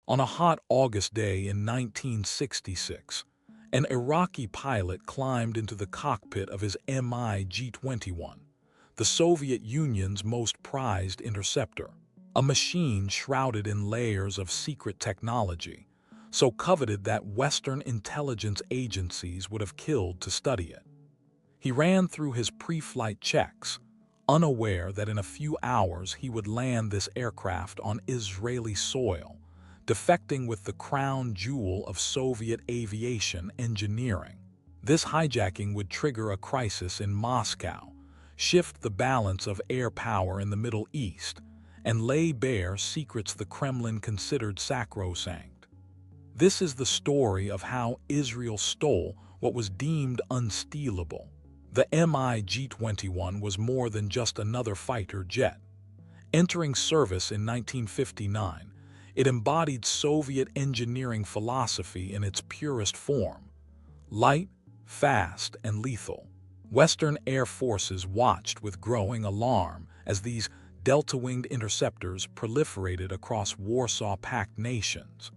On a hot August day in 1966, an Iraqi pilot climbed into the cockpit of his MiG-21, the Soviet Union's most prized interceptor, a machine shrouded in layers of secret technology, so coveted that Western intelligence agencies would have killed to study it. He ran through his pre-flight checks, unaware that in a few hours he would land this aircraft on Israeli soil, defecting with the crown jewel of Soviet aviation engineering. This hijacking would trigger a crisis in Moscow, shift the balance of air power in the Middle East, and lay bare secrets the Kremlin considered sacrosanct. This is the story of how Israel stole what was deemed unstealable. The MiG-21 was more than just another fighter jet. Entering service in 1959, it embodied Soviet engineering philosophy in its purest form: light, fast, and lethal. Western air forces watched with growing alarm as these delta-winged interceptors proliferated across Warsaw-packed nations,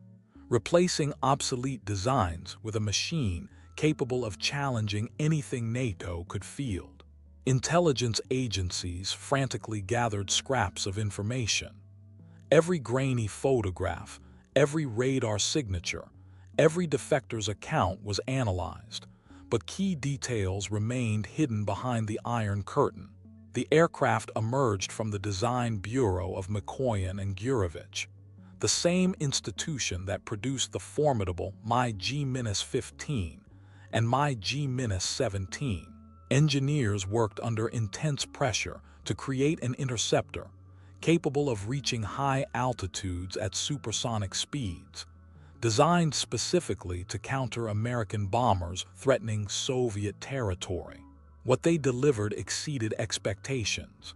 replacing obsolete designs with a machine capable of challenging anything NATO could field. Intelligence agencies frantically gathered scraps of information. Every grainy photograph, every radar signature, every defector's account was analyzed, but key details remained hidden behind the Iron Curtain. The aircraft emerged from the design bureau of Mikoyan and Gurevich, the same institution that produced the formidable MiG-15 and MiG-17. Engineers worked under intense pressure to create an interceptor capable of reaching high altitudes at supersonic speeds, designed specifically to counter American bombers threatening Soviet territory. What they delivered exceeded expectations.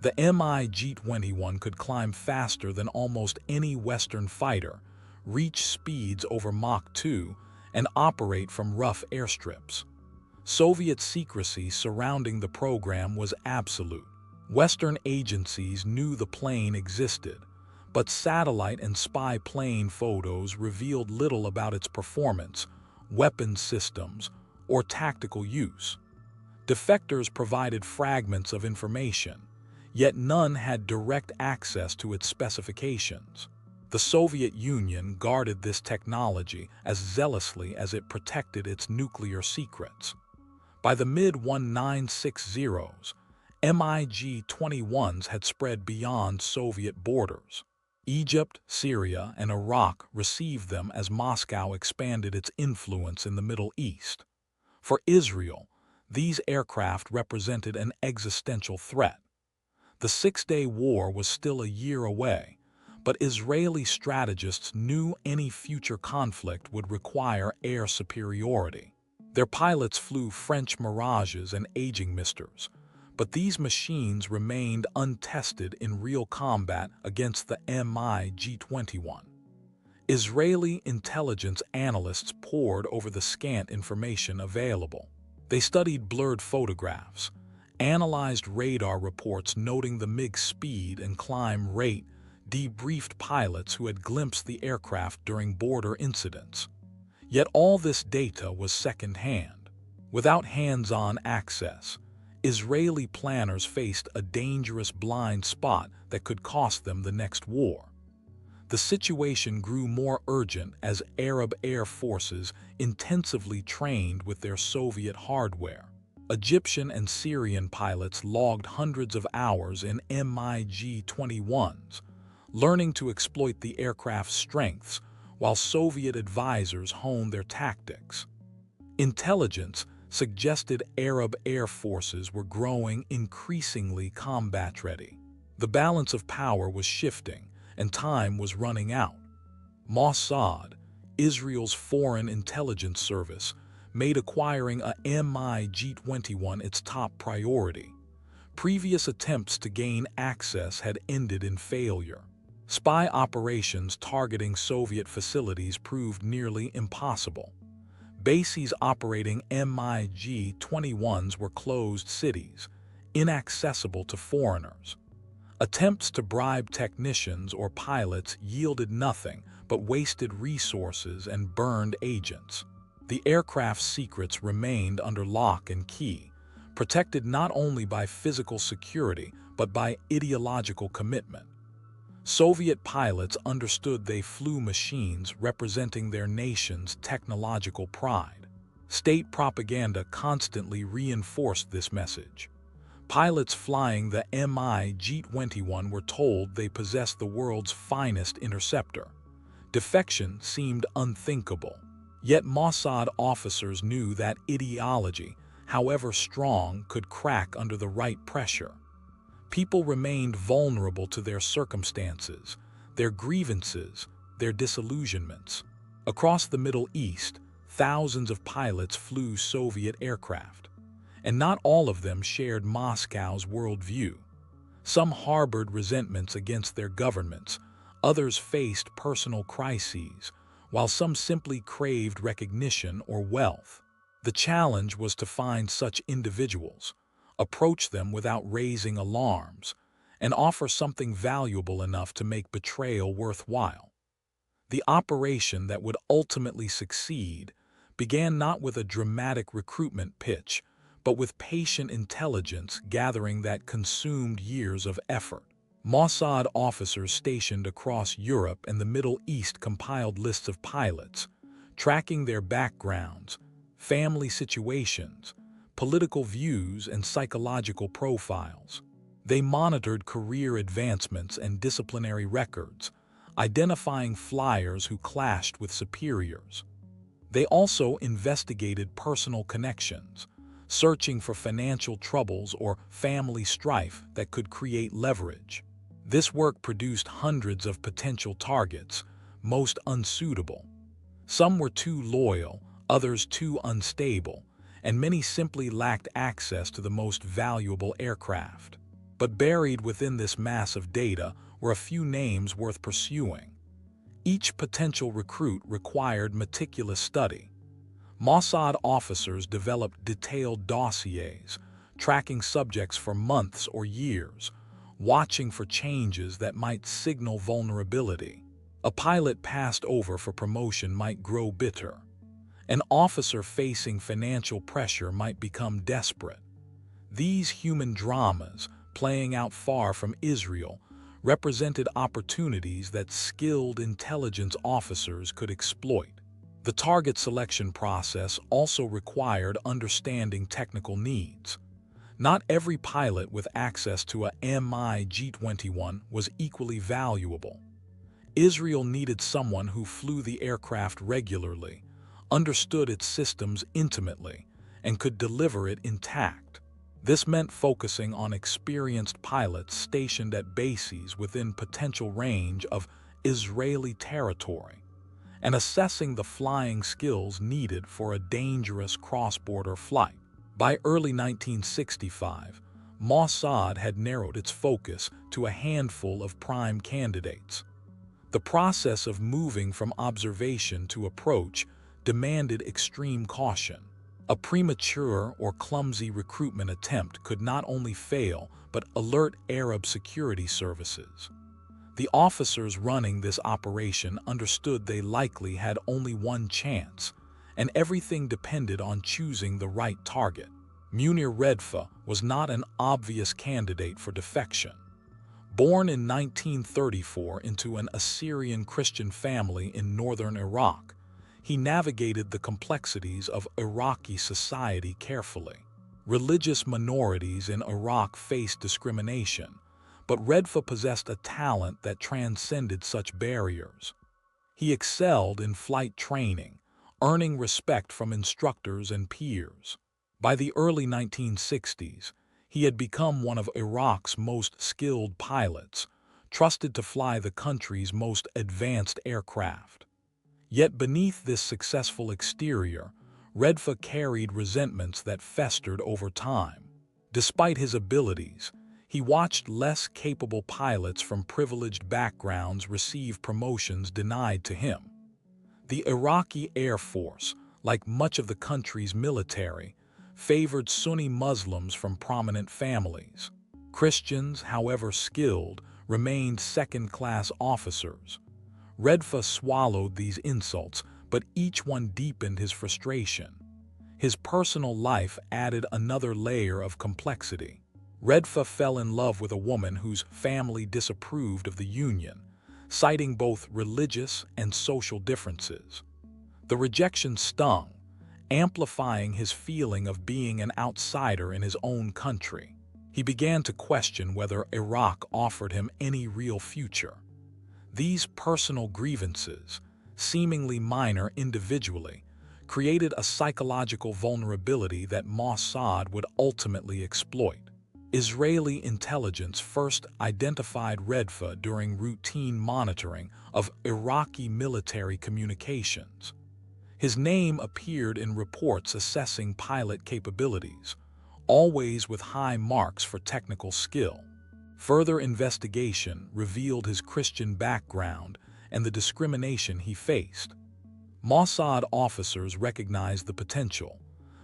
The MiG-21 could climb faster than almost any Western fighter, reach speeds over Mach 2, and operate from rough airstrips. Soviet secrecy surrounding the program was absolute. Western agencies knew the plane existed, but satellite and spy plane photos revealed little about its performance, weapons systems, or tactical use. Defectors provided fragments of information, yet none had direct access to its specifications. The Soviet Union guarded this technology as zealously as it protected its nuclear secrets. By the mid-1960s, MiG-21s had spread beyond Soviet borders. Egypt, Syria, and Iraq received them as Moscow expanded its influence in the Middle East. For Israel, these aircraft represented an existential threat. The Six-Day War was still a year away, but Israeli strategists knew any future conflict would require air superiority. Their pilots flew French Mirages and aging Misters, but these machines remained untested in real combat against the MiG-21. Israeli intelligence analysts pored over the scant information available. They studied blurred photographs, analyzed radar reports noting the MiG's speed and climb rate, debriefed pilots who had glimpsed the aircraft during border incidents. Yet all this data was second-hand. Without hands-on access, Israeli planners faced a dangerous blind spot that could cost them the next war. The situation grew more urgent as Arab air forces intensively trained with their Soviet hardware. Egyptian and Syrian pilots logged hundreds of hours in MiG-21s, learning to exploit the aircraft's strengths, while Soviet advisors honed their tactics. Intelligence suggested Arab air forces were growing increasingly combat-ready. The balance of power was shifting, and time was running out. Mossad, Israel's foreign intelligence service, made acquiring a MiG-21 its top priority. Previous attempts to gain access had ended in failure. Spy operations targeting Soviet facilities proved nearly impossible. Bases operating MiG-21s were closed cities, inaccessible to foreigners. Attempts to bribe technicians or pilots yielded nothing but wasted resources and burned agents. The aircraft's secrets remained under lock and key, protected not only by physical security but by ideological commitment. Soviet pilots understood they flew machines representing their nation's technological pride. State propaganda constantly reinforced this message. Pilots flying the MiG-21 were told they possessed the world's finest interceptor. Defection seemed unthinkable. Yet Mossad officers knew that ideology, however strong, could crack under the right pressure. People remained vulnerable to their circumstances, their grievances, their disillusionments. Across the Middle East, thousands of pilots flew Soviet aircraft, and not all of them shared Moscow's worldview. Some harbored resentments against their governments, others faced personal crises, while some simply craved recognition or wealth. The challenge was to find such individuals, approach them without raising alarms, and offer something valuable enough to make betrayal worthwhile. The operation that would ultimately succeed began not with a dramatic recruitment pitch, but with patient intelligence gathering that consumed years of effort. Mossad officers stationed across Europe and the Middle East compiled lists of pilots, tracking their backgrounds, family situations, political views, and psychological profiles. They monitored career advancements and disciplinary records, identifying flyers who clashed with superiors. They also investigated personal connections, searching for financial troubles or family strife that could create leverage. This work produced hundreds of potential targets, most unsuitable. Some were too loyal, others too unstable, and many simply lacked access to the most valuable aircraft. But buried within this mass of data were a few names worth pursuing. Each potential recruit required meticulous study. Mossad officers developed detailed dossiers, tracking subjects for months or years, watching for changes that might signal vulnerability. A pilot passed over for promotion might grow bitter. An officer facing financial pressure might become desperate. These human dramas, playing out far from Israel, represented opportunities that skilled intelligence officers could exploit. The target selection process also required understanding technical needs. Not every pilot with access to a MiG-21 was equally valuable. Israel needed someone who flew the aircraft regularly, understood its systems intimately, and could deliver it intact. This meant focusing on experienced pilots stationed at bases within potential range of Israeli territory, and assessing the flying skills needed for a dangerous cross-border flight. By early 1965, Mossad had narrowed its focus to a handful of prime candidates. The process of moving from observation to approach demanded extreme caution. A premature or clumsy recruitment attempt could not only fail but alert Arab security services. The officers running this operation understood they likely had only one chance, and everything depended on choosing the right target. Munir Redfa was not an obvious candidate for defection. Born in 1934 into an Assyrian Christian family in northern Iraq, he navigated the complexities of Iraqi society carefully. Religious minorities in Iraq faced discrimination, but Redfa possessed a talent that transcended such barriers. He excelled in flight training, earning respect from instructors and peers. By the early 1960s, he had become one of Iraq's most skilled pilots, trusted to fly the country's most advanced aircraft. Yet beneath this successful exterior, Redfa carried resentments that festered over time. Despite his abilities, he watched less capable pilots from privileged backgrounds receive promotions denied to him. The Iraqi Air Force, like much of the country's military, favored Sunni Muslims from prominent families. Christians, however skilled, remained second-class officers. Redfa swallowed these insults, but each one deepened his frustration. His personal life added another layer of complexity. Redfa fell in love with a woman whose family disapproved of the union, citing both religious and social differences. The rejection stung, amplifying his feeling of being an outsider in his own country. He began to question whether Iraq offered him any real future. These personal grievances, seemingly minor individually, created a psychological vulnerability that Mossad would ultimately exploit. Israeli intelligence first identified Redfa during routine monitoring of Iraqi military communications. His name appeared in reports assessing pilot capabilities, always with high marks for technical skill. Further investigation revealed his Christian background and the discrimination he faced. Mossad officers recognized the potential,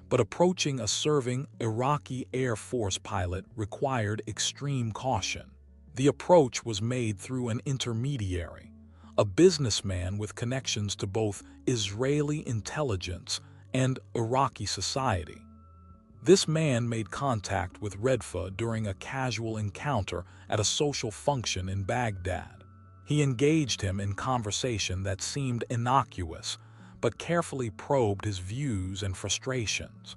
but approaching a serving Iraqi Air Force pilot required extreme caution. The approach was made through an intermediary, a businessman with connections to both Israeli intelligence and Iraqi society. This man made contact with Redfa during a casual encounter at a social function in Baghdad. He engaged him in conversation that seemed innocuous, but carefully probed his views and frustrations.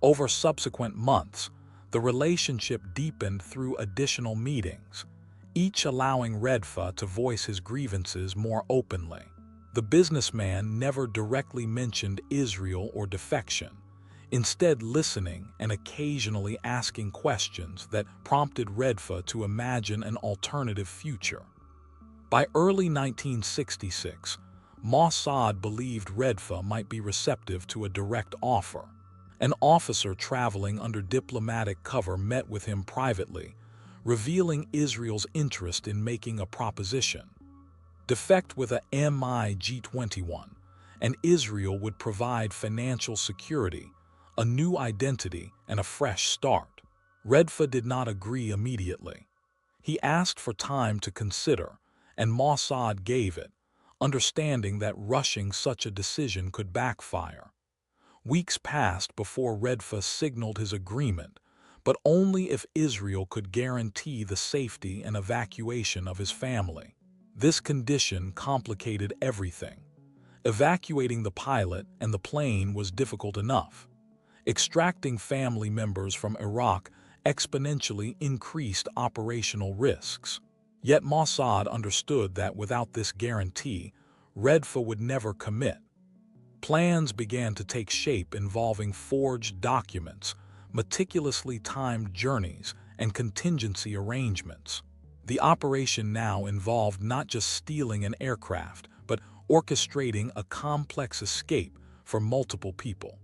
Over subsequent months, the relationship deepened through additional meetings, each allowing Redfa to voice his grievances more openly. The businessman never directly mentioned Israel or defection, instead listening and occasionally asking questions that prompted Redfa to imagine an alternative future. By early 1966, Mossad believed Redfa might be receptive to a direct offer. An officer traveling under diplomatic cover met with him privately, revealing Israel's interest in making a proposition. Defect with a MIG21, and Israel would provide financial security, a new identity, and a fresh start. Redfa did not agree immediately. He asked for time to consider, and Mossad gave it, understanding that rushing such a decision could backfire. Weeks passed before Redfa signaled his agreement, but only if Israel could guarantee the safety and evacuation of his family. This condition complicated everything. Evacuating the pilot and the plane was difficult enough. Extracting family members from Iraq exponentially increased operational risks. Yet Mossad understood that without this guarantee, Redfa would never commit. Plans began to take shape involving forged documents, meticulously timed journeys, and contingency arrangements. The operation now involved not just stealing an aircraft, but orchestrating a complex escape for multiple people.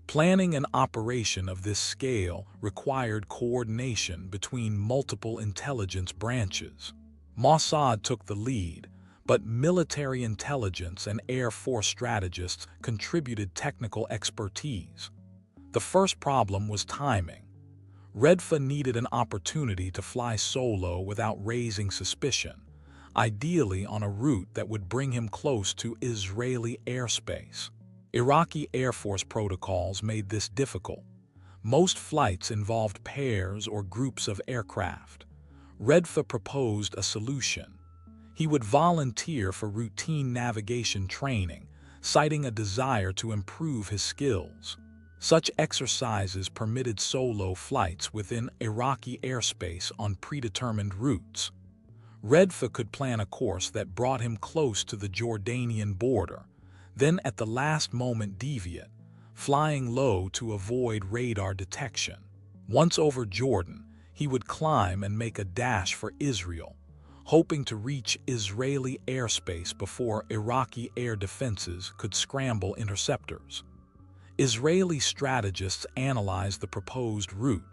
Planning an operation of this scale required coordination between multiple intelligence branches. Mossad took the lead, but military intelligence and Air Force strategists contributed technical expertise. The first problem was timing. Redfa needed an opportunity to fly solo without raising suspicion, ideally on a route that would bring him close to Israeli airspace. Iraqi Air Force protocols made this difficult. Most flights involved pairs or groups of aircraft. Redfa proposed a solution. He would volunteer for routine navigation training, citing a desire to improve his skills. Such exercises permitted solo flights within Iraqi airspace on predetermined routes. Redfa could plan a course that brought him close to the Jordanian border, then at the last moment deviate, flying low to avoid radar detection. Once over Jordan, he would climb and make a dash for Israel, hoping to reach Israeli airspace before Iraqi air defenses could scramble interceptors. Israeli strategists analyzed the proposed route,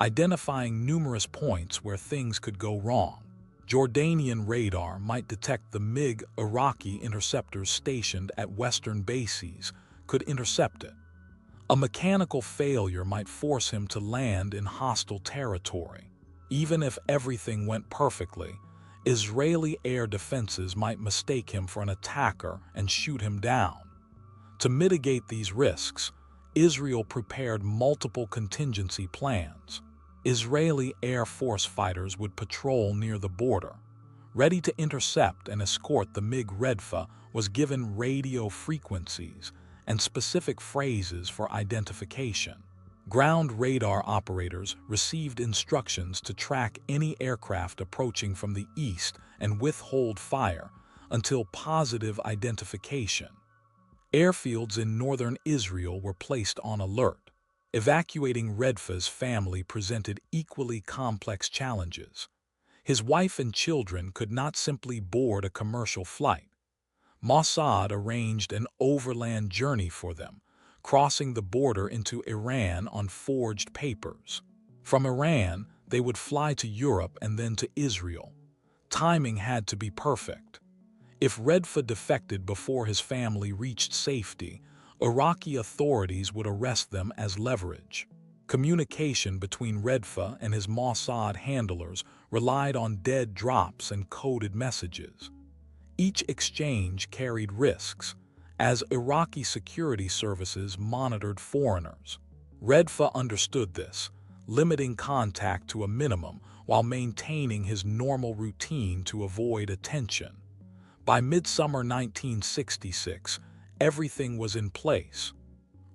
identifying numerous points where things could go wrong. Jordanian radar might detect the MiG Iraqi interceptors stationed at western bases could intercept it. A mechanical failure might force him to land in hostile territory. Even if everything went perfectly, Israeli air defenses might mistake him for an attacker and shoot him down. To mitigate these risks, Israel prepared multiple contingency plans. Israeli Air Force fighters would patrol near the border. Ready to intercept and escort the MIG-21 was given radio frequencies and specific phrases for identification. Ground radar operators received instructions to track any aircraft approaching from the east and withhold fire until positive identification. Airfields in northern Israel were placed on alert. Evacuating Redfa's family presented equally complex challenges. His wife and children could not simply board a commercial flight. Mossad arranged an overland journey for them, crossing the border into Iran on forged papers. From Iran, they would fly to Europe and then to Israel. Timing had to be perfect. If Redfa defected before his family reached safety, Iraqi authorities would arrest them as leverage. Communication between Redfa and his Mossad handlers relied on dead drops and coded messages. Each exchange carried risks, as Iraqi security services monitored foreigners. Redfa understood this, limiting contact to a minimum while maintaining his normal routine to avoid attention. By midsummer 1966, everything was in place.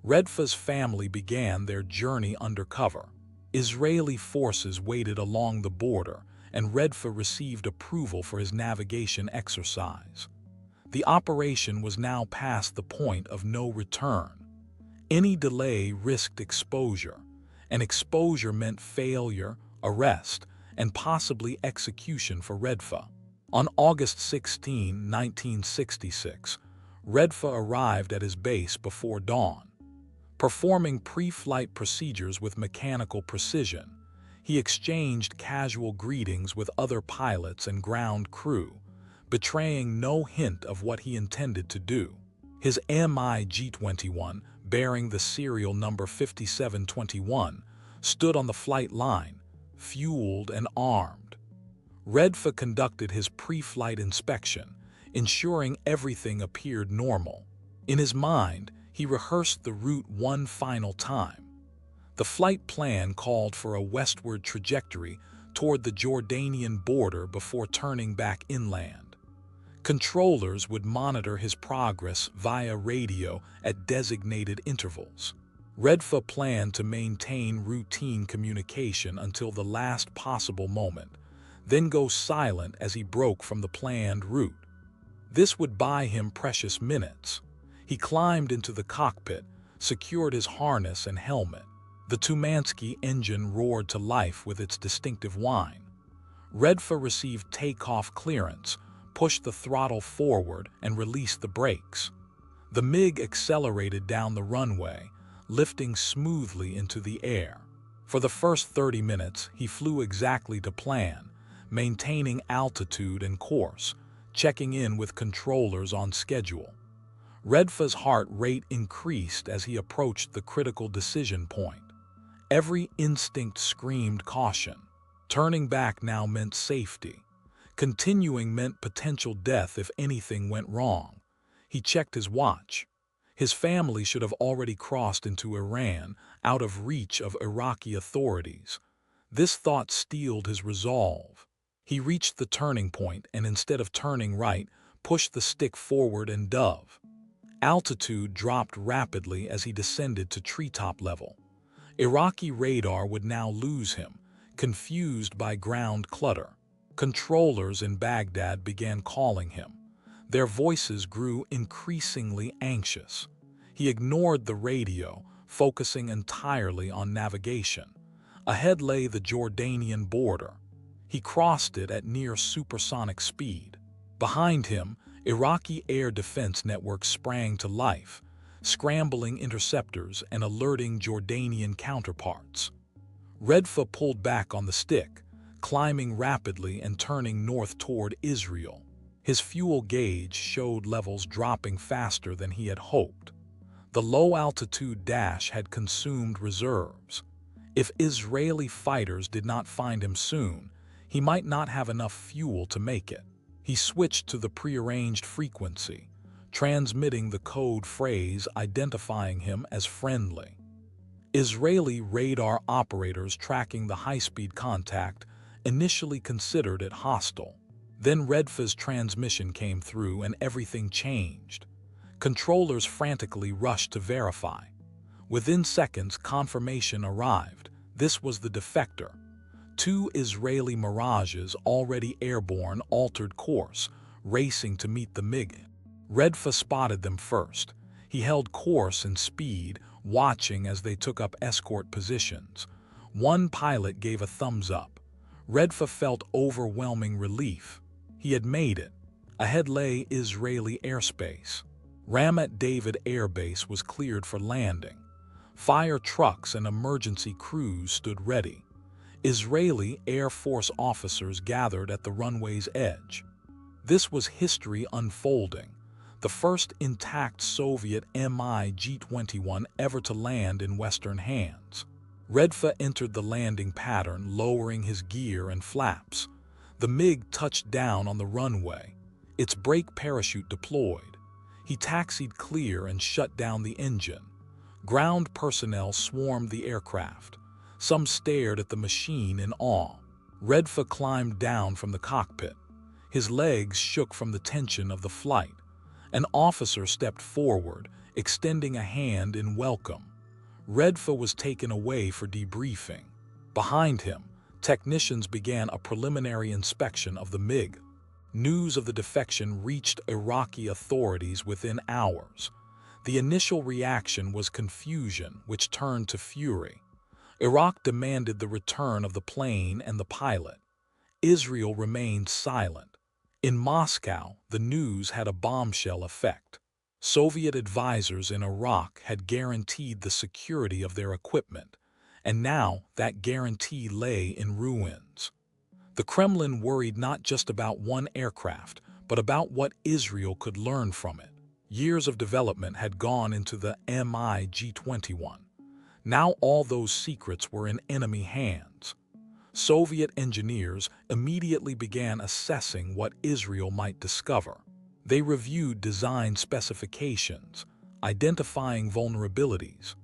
Redfa's family began their journey undercover. Israeli forces waited along the border, and Redfa received approval for his navigation exercise. The operation was now past the point of no return. Any delay risked exposure, and exposure meant failure, arrest, and possibly execution for Redfa. On August 16, 1966, Redfa arrived at his base before dawn. Performing pre-flight procedures with mechanical precision, he exchanged casual greetings with other pilots and ground crew, betraying no hint of what he intended to do. His MIG21, bearing the serial number 5721, stood on the flight line, fueled and armed. Redfa conducted his pre-flight inspection, ensuring everything appeared normal. In his mind, he rehearsed the route one final time. The flight plan called for a westward trajectory toward the Jordanian border before turning back inland. Controllers would monitor his progress via radio at designated intervals. Redfa planned to maintain routine communication until the last possible moment, then go silent as he broke from the planned route. This would buy him precious minutes. He climbed into the cockpit, secured his harness and helmet. The Tumansky engine roared to life with its distinctive whine. Redfa received takeoff clearance, pushed the throttle forward, and released the brakes. The MiG accelerated down the runway, lifting smoothly into the air. For the first 30 minutes, he flew exactly to plan, maintaining altitude and course, checking in with controllers on schedule. Redfa's heart rate increased as he approached the critical decision point. Every instinct screamed caution. Turning back now meant safety. Continuing meant potential death if anything went wrong. He checked his watch. His family should have already crossed into Iran, out of reach of Iraqi authorities. This thought steeled his resolve. He reached the turning point and instead of turning right, pushed the stick forward and dove. Altitude dropped rapidly as he descended to treetop level. Iraqi radar would now lose him, confused by ground clutter. Controllers in Baghdad began calling him. Their voices grew increasingly anxious. He ignored the radio, focusing entirely on navigation. Ahead lay the Jordanian border. He crossed it at near supersonic speed. Behind him, Iraqi air defense networks sprang to life, scrambling interceptors and alerting Jordanian counterparts. Redfa pulled back on the stick, climbing rapidly and turning north toward Israel. His fuel gauge showed levels dropping faster than he had hoped. The low-altitude dash had consumed reserves. If Israeli fighters did not find him soon, he might not have enough fuel to make it. He switched to the prearranged frequency, transmitting the code phrase identifying him as friendly. Israeli radar operators tracking the high-speed contact initially considered it hostile. Then Redfa's transmission came through and everything changed. Controllers frantically rushed to verify. Within seconds, confirmation arrived. This was the defector. Two Israeli Mirages, already airborne, altered course, racing to meet the MiG. Redfa spotted them first. He held course and speed, watching as they took up escort positions. One pilot gave a thumbs up. Redfa felt overwhelming relief. He had made it. Ahead lay Israeli airspace. Ramat David Air Base was cleared for landing. Fire trucks and emergency crews stood ready. Israeli Air Force officers gathered at the runway's edge. This was history unfolding, the first intact Soviet MiG-21 ever to land in Western hands. Redfa entered the landing pattern, lowering his gear and flaps. The MiG touched down on the runway, its brake parachute deployed. He taxied clear and shut down the engine. Ground personnel swarmed the aircraft. Some stared at the machine in awe. Redfa climbed down from the cockpit. His legs shook from the tension of the flight. An officer stepped forward, extending a hand in welcome. Redfa was taken away for debriefing. Behind him, technicians began a preliminary inspection of the MiG. News of the defection reached Iraqi authorities within hours. The initial reaction was confusion, which turned to fury. Iraq demanded the return of the plane and the pilot. Israel remained silent. In Moscow, the news had a bombshell effect. Soviet advisors in Iraq had guaranteed the security of their equipment, and now that guarantee lay in ruins. The Kremlin worried not just about one aircraft, but about what Israel could learn from it. Years of development had gone into the MiG-21. Now all those secrets were in enemy hands. Soviet engineers immediately began assessing what Israel might discover. They reviewed design specifications, identifying vulnerabilities.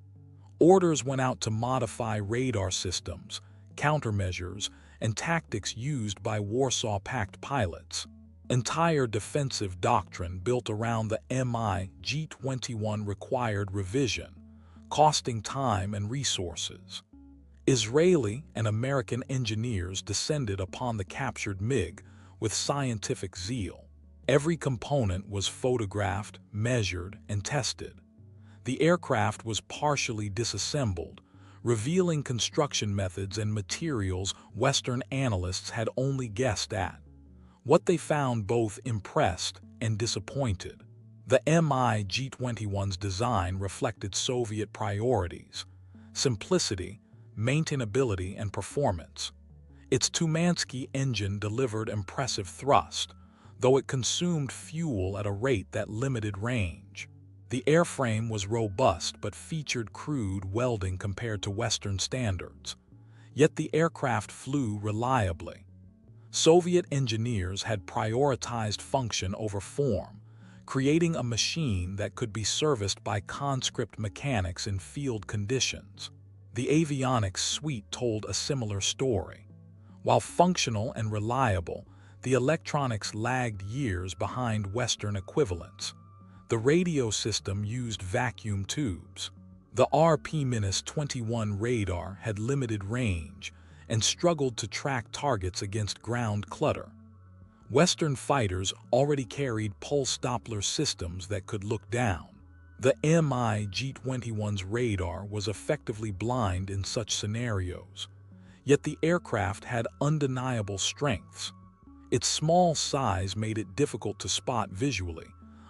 Orders went out to modify radar systems, countermeasures, and tactics used by Warsaw Pact pilots. Entire defensive doctrine built around the MiG-21 required revision, costing time and resources. Israeli and American engineers descended upon the captured MiG with scientific zeal. Every component was photographed, measured, and tested. The aircraft was partially disassembled, revealing construction methods and materials Western analysts had only guessed at. What they found both impressed and disappointed. The MiG-21's design reflected Soviet priorities: simplicity, maintainability, and performance. Its Tumansky engine delivered impressive thrust, though it consumed fuel at a rate that limited range. The airframe was robust but featured crude welding compared to Western standards. Yet the aircraft flew reliably. Soviet engineers had prioritized function over form, creating a machine that could be serviced by conscript mechanics in field conditions. The avionics suite told a similar story. While functional and reliable, the electronics lagged years behind Western equivalents. The radio system used vacuum tubes. The RP-21 radar had limited range and struggled to track targets against ground clutter. Western fighters already carried pulse Doppler systems that could look down. The MiG-21's radar was effectively blind in such scenarios. Yet the aircraft had undeniable strengths. Its small size made it difficult to spot visually,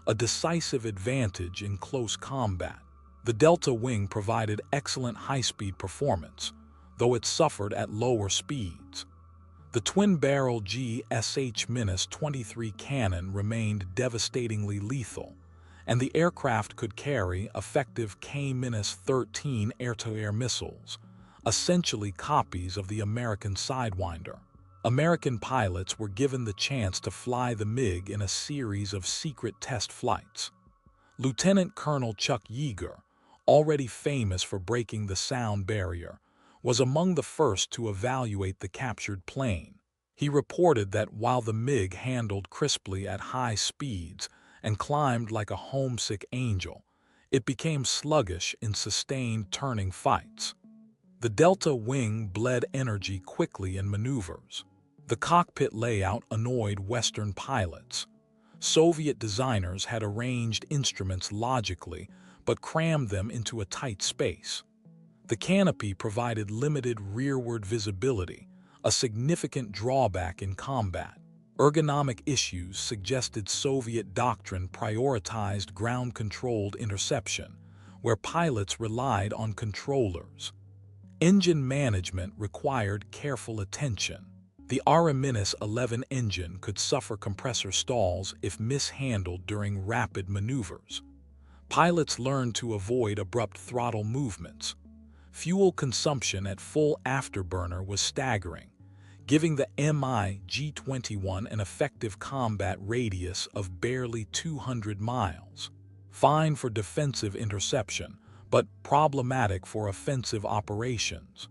a decisive advantage in close combat. The Delta wing provided excellent high-speed performance, though it suffered at lower speeds. The twin-barrel GSH-23 cannon remained devastatingly lethal, and the aircraft could carry effective K-13 air-to-air missiles, essentially copies of the American Sidewinder. American pilots were given the chance to fly the MiG in a series of secret test flights. Lieutenant Colonel Chuck Yeager, already famous for breaking the sound barrier, was among the first to evaluate the captured plane. He reported that while the MiG handled crisply at high speeds and climbed like a homesick angel, it became sluggish in sustained turning fights. The Delta wing bled energy quickly in maneuvers. The cockpit layout annoyed Western pilots. Soviet designers had arranged instruments logically, but crammed them into a tight space. The canopy provided limited rearward visibility, a significant drawback in combat. Ergonomic issues suggested Soviet doctrine prioritized ground-controlled interception, where pilots relied on controllers. Engine management required careful attention. The R-11 engine could suffer compressor stalls if mishandled during rapid maneuvers. Pilots learned to avoid abrupt throttle movements. Fuel consumption at full afterburner was staggering, giving the MiG-21 an effective combat radius of barely 200 miles. Fine for defensive interception, but problematic for offensive operations.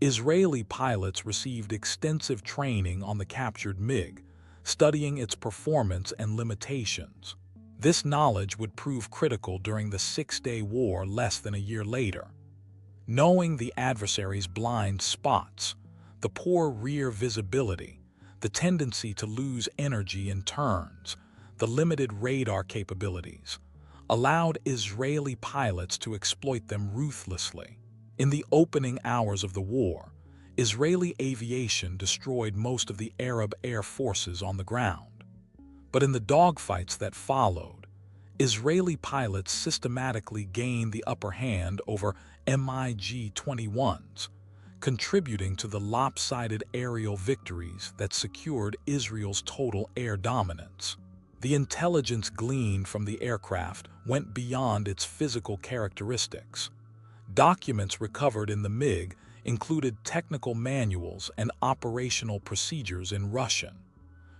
Israeli pilots received extensive training on the captured MiG, studying its performance and limitations. This knowledge would prove critical during the Six-Day War less than a year later. Knowing the adversary's blind spots, the poor rear visibility, the tendency to lose energy in turns, the limited radar capabilities, allowed Israeli pilots to exploit them ruthlessly. In the opening hours of the war, Israeli aviation destroyed most of the Arab air forces on the ground. But in the dogfights that followed, Israeli pilots systematically gained the upper hand over MiG-21s, contributing to the lopsided aerial victories that secured Israel's total air dominance. The intelligence gleaned from the aircraft went beyond its physical characteristics. Documents recovered in the MiG included technical manuals and operational procedures in Russian.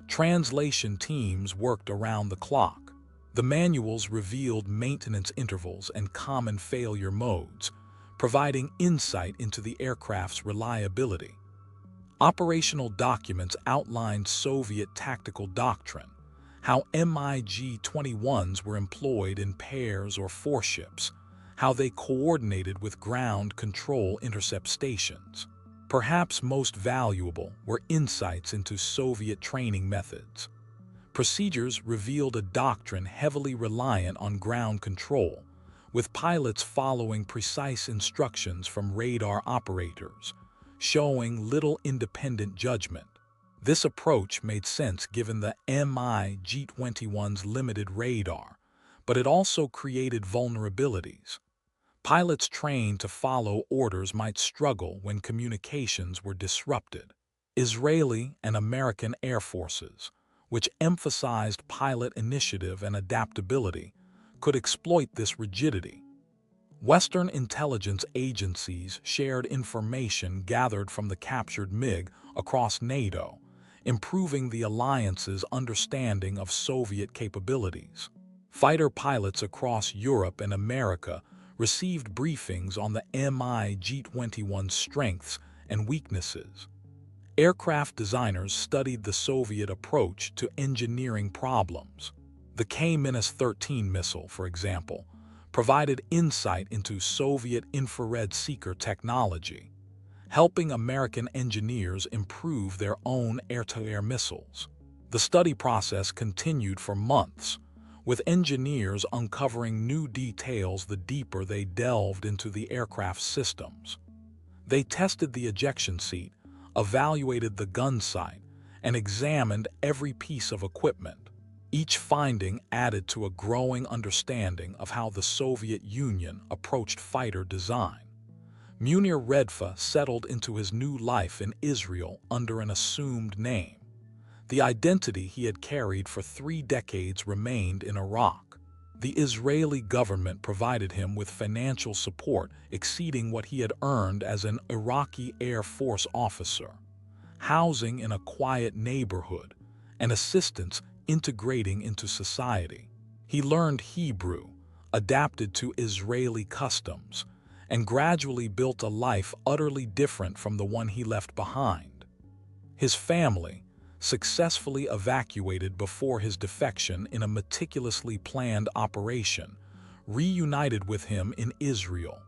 Translation teams worked around the clock. The manuals revealed maintenance intervals and common failure modes, providing insight into the aircraft's reliability. Operational documents outlined Soviet tactical doctrine, how MiG-21s were employed in pairs or foreships, how they coordinated with ground control intercept stations. Perhaps most valuable were insights into Soviet training methods. Procedures revealed a doctrine heavily reliant on ground control, with pilots following precise instructions from radar operators, showing little independent judgment. This approach made sense given the MiG-21's limited radar, but it also created vulnerabilities. Pilots trained to follow orders might struggle when communications were disrupted. Israeli and American air forces, which emphasized pilot initiative and adaptability, could exploit this rigidity. Western intelligence agencies shared information gathered from the captured MiG across NATO, improving the alliance's understanding of Soviet capabilities. Fighter pilots across Europe and America received briefings on the MiG-21's strengths and weaknesses. Aircraft designers studied the Soviet approach to engineering problems. The K-13 missile, for example, provided insight into Soviet infrared seeker technology, helping American engineers improve their own air-to-air missiles. The study process continued for months, with engineers uncovering new details the deeper they delved into the aircraft's systems. They tested the ejection seat, evaluated the gun sight, and examined every piece of equipment. Each finding added to a growing understanding of how the Soviet Union approached fighter design. Munir Redfa settled into his new life in Israel under an assumed name. The identity he had carried for 3 decades remained in Iraq. The Israeli government provided him with financial support exceeding what he had earned as an Iraqi Air Force officer. housing in a quiet neighborhood, and assistance integrating into society. He learned Hebrew, adapted to Israeli customs, and gradually built a life utterly different from the one he left behind. His family, successfully evacuated before his defection in a meticulously planned operation, reunited with him in Israel.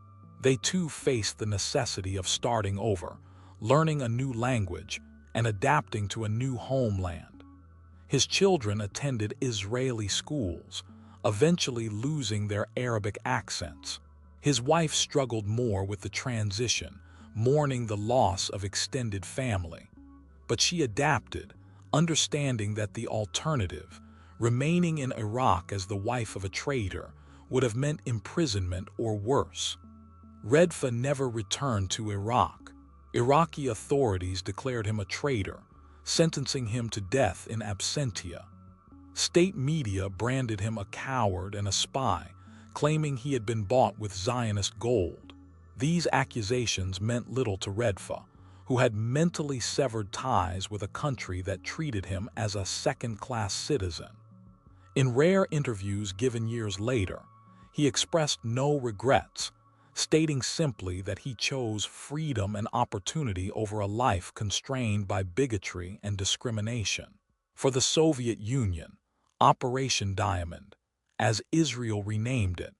They too faced the necessity of starting over, learning a new language, and adapting to a new homeland. His children attended Israeli schools, eventually losing their Arabic accents. His wife struggled more with the transition, mourning the loss of extended family. But she adapted, understanding that the alternative, remaining in Iraq as the wife of a traitor, would have meant imprisonment or worse. Redfa never returned to Iraq. Iraqi authorities declared him a traitor, sentencing him to death in absentia. State media branded him a coward and a spy, claiming he had been bought with Zionist gold. These accusations meant little to Redfa, who had mentally severed ties with a country that treated him as a second-class citizen. In rare interviews given years later, he expressed no regrets, stating simply that he chose freedom and opportunity over a life constrained by bigotry and discrimination. For the Soviet Union, Operation Diamond, as Israel renamed it,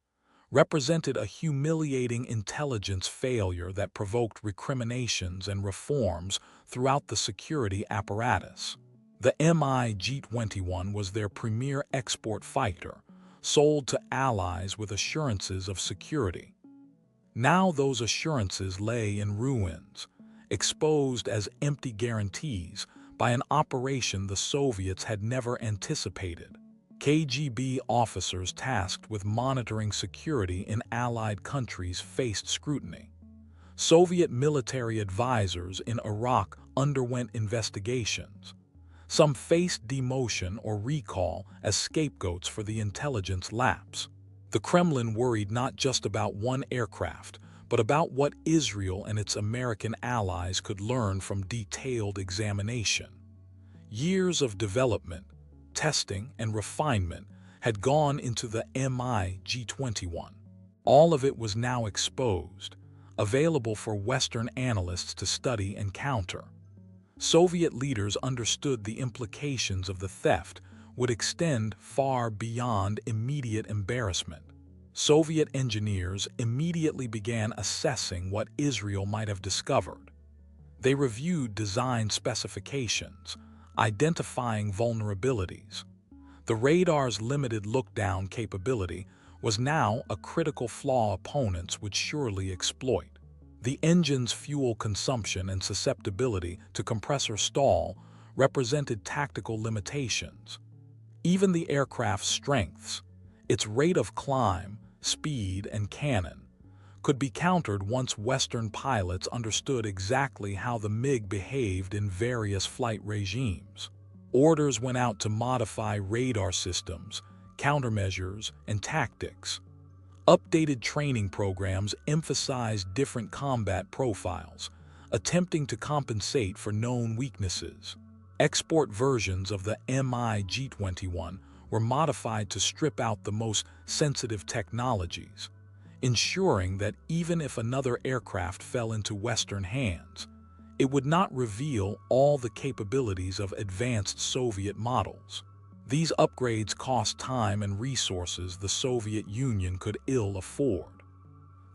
represented a humiliating intelligence failure that provoked recriminations and reforms throughout the security apparatus. The MiG-21 was their premier export fighter, sold to allies with assurances of security. Now those assurances lay in ruins, exposed as empty guarantees by an operation the Soviets had never anticipated. KGB officers tasked with monitoring security in Allied countries faced scrutiny. Soviet military advisors in Iraq underwent investigations. Some faced demotion or recall as scapegoats for the intelligence lapse. The Kremlin worried not just about one aircraft, but about what Israel and its American allies could learn from detailed examination. Years of development, testing, and refinement had gone into the MiG-21. All of it was now exposed, available for Western analysts to study and counter. Soviet leaders understood the implications of the theft would extend far beyond immediate embarrassment. Soviet engineers immediately began assessing what Israel might have discovered. They reviewed design specifications, identifying vulnerabilities. The radar's limited look-down capability was now a critical flaw opponents would surely exploit. The engine's fuel consumption and susceptibility to compressor stall represented tactical limitations. Even the aircraft's strengths, its rate of climb, speed, and cannon, could be countered once Western pilots understood exactly how the MiG behaved in various flight regimes. Orders went out to modify radar systems, countermeasures, and tactics. Updated training programs emphasized different combat profiles, attempting to compensate for known weaknesses. Export versions of the MiG-21 were modified to strip out the most sensitive technologies, ensuring that even if another aircraft fell into Western hands, it would not reveal all the capabilities of advanced Soviet models. These upgrades cost time and resources the Soviet Union could ill afford.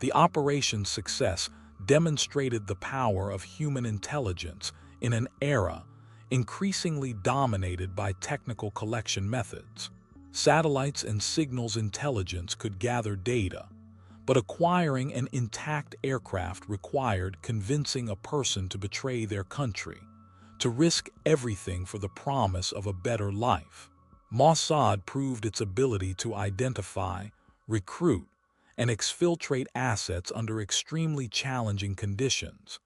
The operation's success demonstrated the power of human intelligence in an era increasingly dominated by technical collection methods. Satellites and signals intelligence could gather data, but acquiring an intact aircraft required convincing a person to betray their country, to risk everything for the promise of a better life. Mossad proved its ability to identify, recruit, and exfiltrate assets under extremely challenging conditions,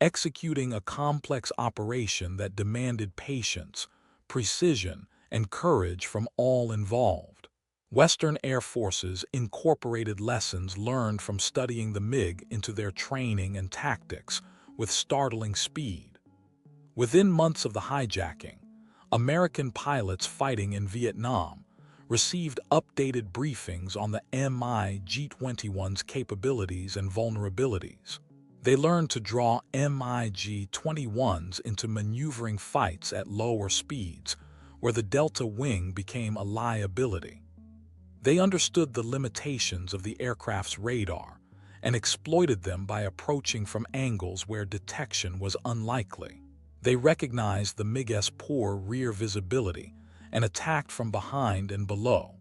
executing a complex operation that demanded patience, precision, and courage from all involved. Western air forces incorporated lessons learned from studying the MiG into their training and tactics with startling speed. Within months of the hijacking, American pilots fighting in Vietnam received updated briefings on the MiG-21's capabilities and vulnerabilities. They learned to draw MiG-21s into maneuvering fights at lower speeds, where the delta wing became a liability. They understood the limitations of the aircraft's radar and exploited them by approaching from angles where detection was unlikely. They recognized the MiG's poor rear visibility and attacked from behind and below.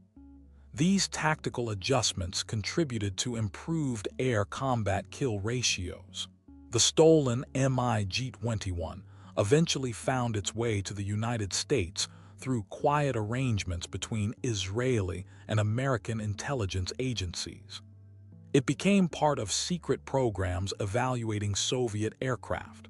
These tactical adjustments contributed to improved air combat kill ratios. The stolen MiG-21 eventually found its way to the United States through quiet arrangements between Israeli and American intelligence agencies. It became part of secret programs evaluating Soviet aircraft,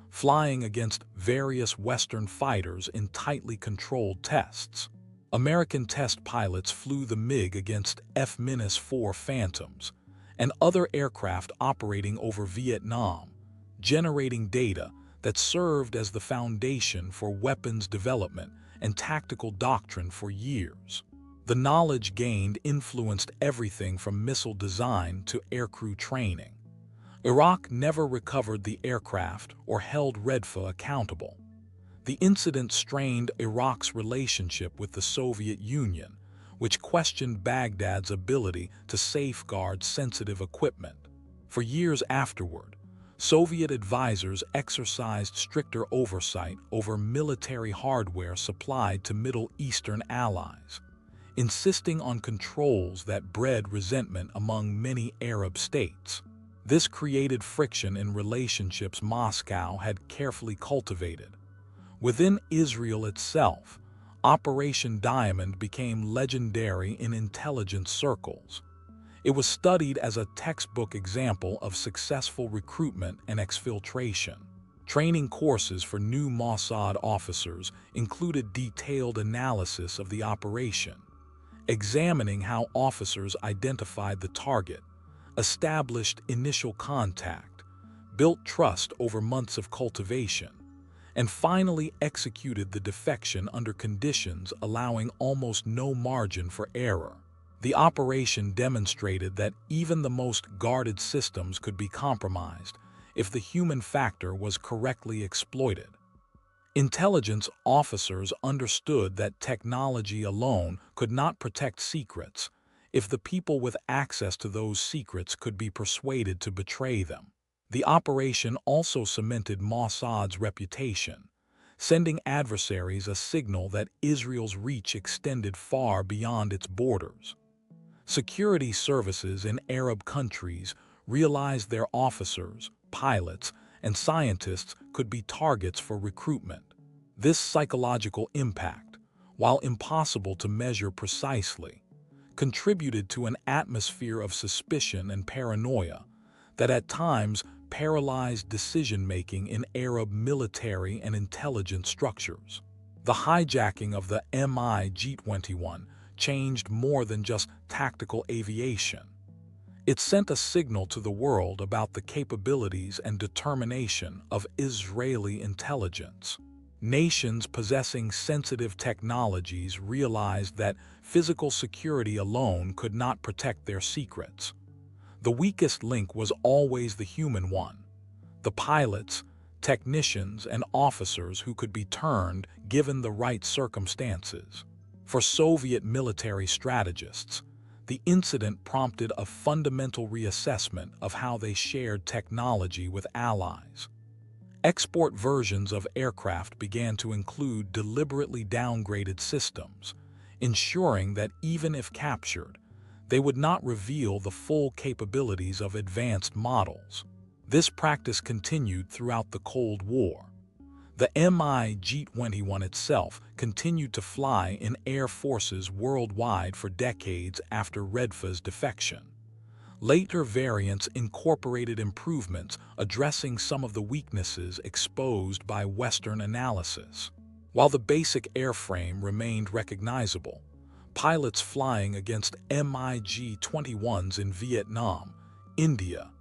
flying against various Western fighters in tightly controlled tests. American test pilots flew the MiG against F-4 Phantoms and other aircraft operating over Vietnam, generating data that served as the foundation for weapons development and tactical doctrine for years. The knowledge gained influenced everything from missile design to aircrew training. Iraq never recovered the aircraft or held Redfa accountable. The incident strained Iraq's relationship with the Soviet Union, which questioned Baghdad's ability to safeguard sensitive equipment. For years afterward, Soviet advisors exercised stricter oversight over military hardware supplied to Middle Eastern allies, insisting on controls that bred resentment among many Arab states. This created friction in relationships Moscow had carefully cultivated. Within Israel itself, Operation Diamond became legendary in intelligence circles. It was studied as a textbook example of successful recruitment and exfiltration. Training courses for new Mossad officers included detailed analysis of the operation, examining how officers identified the target, established initial contact, built trust over months of cultivation, and finally executed the defection under conditions allowing almost no margin for error. The operation demonstrated that even the most guarded systems could be compromised if the human factor was correctly exploited. Intelligence officers understood that technology alone could not protect secrets if the people with access to those secrets could be persuaded to betray them. The operation also cemented Mossad's reputation, sending adversaries a signal that Israel's reach extended far beyond its borders. Security services in Arab countries realized their officers, pilots, and scientists could be targets for recruitment. This psychological impact, while impossible to measure precisely, contributed to an atmosphere of suspicion and paranoia that at times paralyzed decision-making in Arab military and intelligence structures. The hijacking of the MiG-21 changed more than just tactical aviation. It sent a signal to the world about the capabilities and determination of Israeli intelligence. Nations possessing sensitive technologies realized that physical security alone could not protect their secrets. The weakest link was always the human one: the pilots, technicians, and officers who could be turned given the right circumstances. For Soviet military strategists, the incident prompted a fundamental reassessment of how they shared technology with allies. Export versions of aircraft began to include deliberately downgraded systems, ensuring that even if captured, they would not reveal the full capabilities of advanced models. This practice continued throughout the Cold War. The MiG-21 itself continued to fly in air forces worldwide for decades after Redfa's defection. Later variants incorporated improvements addressing some of the weaknesses exposed by Western analysis. While the basic airframe remained recognizable, pilots flying against MiG-21s in Vietnam, India,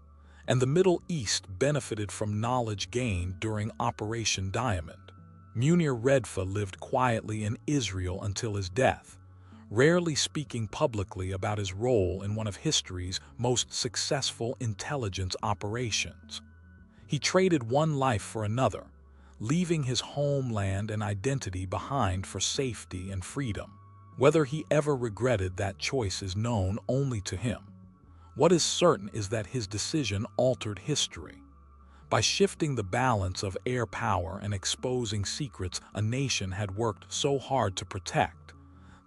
and the Middle East benefited from knowledge gained during Operation Diamond. Munir Redfa lived quietly in Israel until his death, rarely speaking publicly about his role in one of history's most successful intelligence operations. He traded one life for another, leaving his homeland and identity behind for safety and freedom. Whether he ever regretted that choice is known only to him. What is certain is that his decision altered history. By shifting the balance of air power and exposing secrets a nation had worked so hard to protect,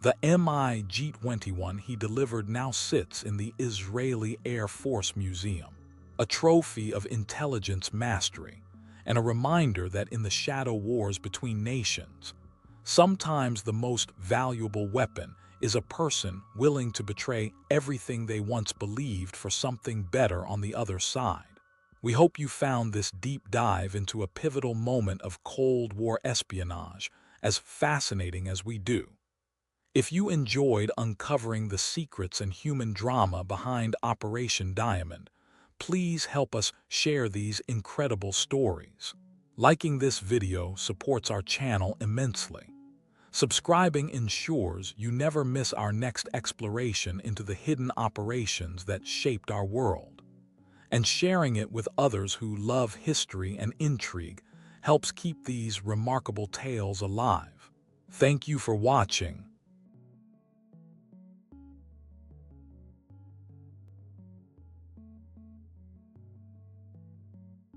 the MIG-21 he delivered now sits in the Israeli Air Force Museum, a trophy of intelligence mastery, and a reminder that in the shadow wars between nations, sometimes the most valuable weapon is a person willing to betray everything they once believed for something better on the other side. We hope you found this deep dive into a pivotal moment of Cold War espionage as fascinating as we do. If you enjoyed uncovering the secrets and human drama behind Operation Diamond, please help us share these incredible stories. Liking this video supports our channel immensely. Subscribing ensures you never miss our next exploration into the hidden operations that shaped our world. And sharing it with others who love history and intrigue helps keep these remarkable tales alive. Thank you for watching.